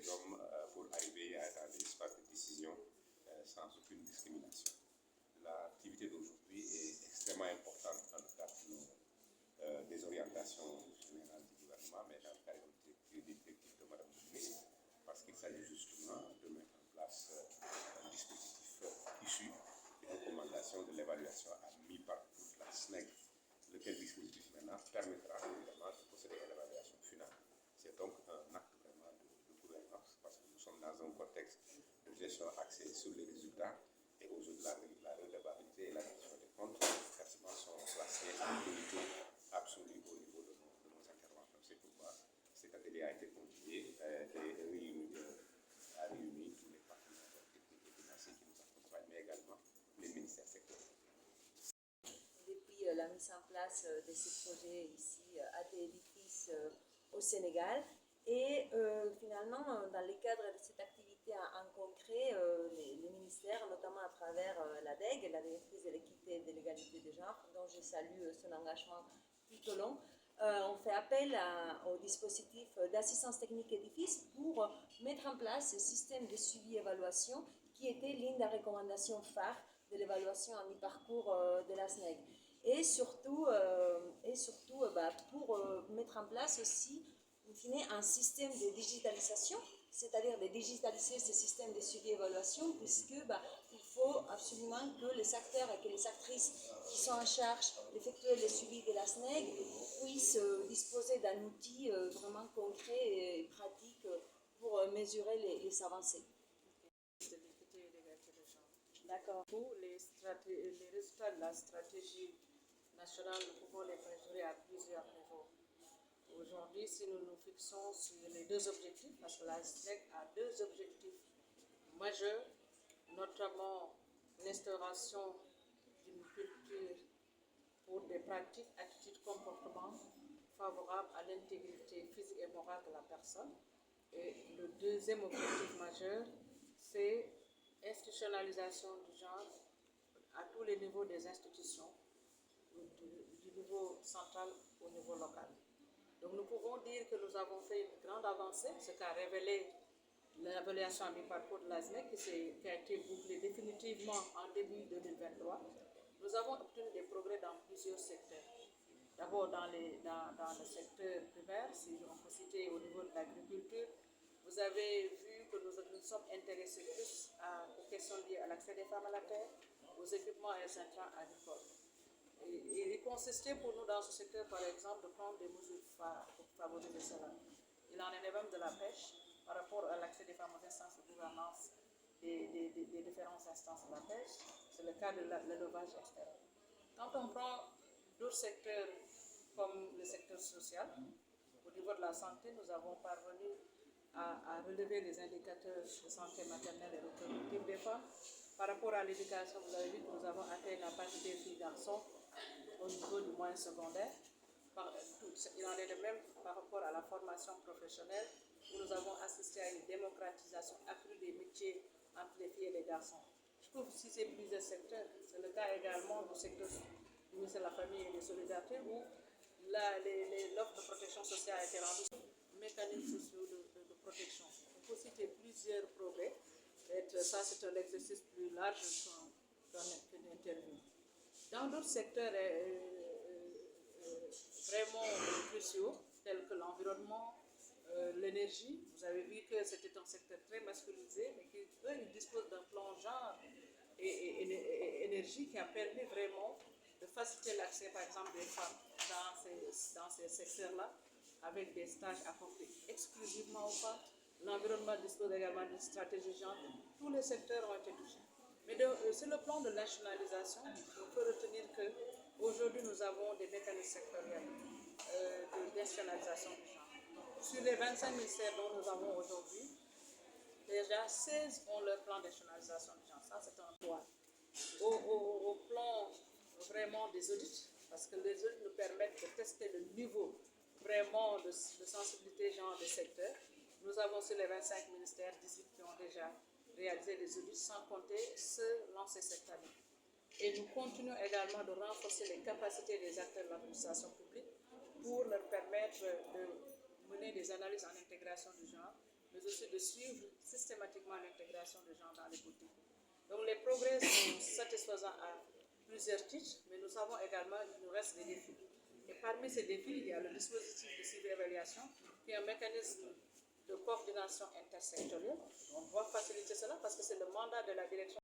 des hommes pour arriver dans des espaces de décision sans aucune discrimination. L'activité d'aujourd'hui est extrêmement importante dans le cadre des orientations générales du gouvernement, mais dans le cadre des directives de Mme la ministre, parce qu'il s'agit justement de mettre en place un dispositif issu des recommandations de l'évaluation admise par toute la SNEG, lequel dispositif maintenant permettra évidemment de procéder à l'évaluation finale. C'est donc un acte vraiment de gouvernance, parce que nous sommes dans un contexte de gestion axée sur les résultats, et aujourd'hui la redevabilité et la gestion des comptes quasiment sont placées en priorité absolue au niveau de nos interventions. C'est pourquoi cet atelier a été convié et a réuni tous les partenaires techniques et financiers qui nous accompagnent, mais également les ministères sectoriels. Depuis la mise en place de ce projet ici à Téléfis au Sénégal, et finalement, dans le cadre de cette activité en concret, les ministères, notamment à travers la DEG, la Directrice de l'équité et de l'égalité des genres, dont je salue son engagement tout au long, on fait appel au dispositif d'assistance technique édifice pour mettre en place ce système de suivi-évaluation qui était l'une des recommandations phares de l'évaluation en mi-parcours de la SNEG. Et surtout pour mettre en place aussi un système de digitalisation, c'est-à-dire de digitaliser ce système de suivi-évaluation, puisque il faut absolument que les acteurs et que les actrices qui sont en charge d'effectuer le suivi de la SNEG puissent disposer d'un outil vraiment concret et pratique pour mesurer les avancées. D'accord. Pour les résultats de la stratégie nationale, nous pouvons les mesurer à plusieurs niveaux. Aujourd'hui, si nous nous fixons sur les deux objectifs, parce que la SNEG a deux objectifs majeurs, notamment l'instauration d'une culture pour des pratiques, attitudes, comportements favorables à l'intégrité physique et morale de la personne. Et le deuxième objectif majeur, c'est l'institutionnalisation du genre à tous les niveaux des institutions, du niveau central au niveau local. Donc nous pouvons dire que nous avons fait une grande avancée, ce qu'a révélé l'évaluation à mi-parcours de la SNEG qui a été bouclée définitivement en début 2023. Nous avons obtenu des progrès dans plusieurs secteurs. D'abord dans le secteur primaire, si on peut citer au niveau de l'agriculture, vous avez vu que nous sommes intéressés plus aux questions liées à l'accès des femmes à la terre, aux équipements et intrants agricoles. Et il consistait pour nous dans ce secteur, par exemple, de prendre des mesures pour favoriser cela. Il en est même de la pêche par rapport à l'accès des femmes aux instances de gouvernance des différentes instances de la pêche. C'est le cas de l'élevage, etc. Quand on prend d'autres secteurs comme le secteur social, au niveau de la santé, nous avons parvenu à relever les indicateurs de santé maternelle et reproductive des femmes. Par rapport à l'éducation, vous avez vu que nous avons atteint la parité filles-garçons au niveau du moyen secondaire. Il en est de même par rapport à la formation professionnelle, où nous avons assisté à une démocratisation accrue des métiers entre les filles et les garçons. Je peux vous citer plusieurs secteurs. C'est le cas également du secteur du ministère de la Famille et des Solidarités, où l'offre de protection sociale a été rendue mécanismes sociaux de protection. On peut citer plusieurs progrès. Ça, c'est un exercice plus large qu'une interview. Dans d'autres secteurs vraiment cruciaux, tels que l'environnement, l'énergie, vous avez vu que c'était un secteur très masculinisé, mais qu'eux, ils disposent d'un plan genre et énergie qui a permis vraiment de faciliter l'accès, par exemple, des femmes dans ces secteurs-là, avec des stages accordés exclusivement aux femmes. L'environnement dispose également d'une stratégie genre. Tous les secteurs ont été touchés. Mais sur le plan de nationalisation, on peut retenir qu'aujourd'hui, nous avons des mécanismes sectoriels de nationalisation du genre. Sur les 25 ministères dont nous avons aujourd'hui, déjà 16 ont leur plan de nationalisation du genre. Ça, c'est un droit. Au plan vraiment des audits, parce que les audits nous permettent de tester le niveau vraiment de sensibilité genre des secteurs. Nous avons sur les 25 ministères 18 qui ont déjà réalisé des audits, sans compter ceux lancés cette année. Et nous continuons également de renforcer les capacités des acteurs de l'administration publique pour leur permettre de mener des analyses en intégration du genre mais aussi de suivre systématiquement l'intégration des gens dans les politiques. Donc les progrès sont satisfaisants à plusieurs titres, mais nous savons également qu'il nous reste des défis. Et parmi ces défis, il y a le dispositif de surévaluation, qui est un mécanisme de coordination intersectorielle. On doit faciliter cela parce que c'est le mandat de la direction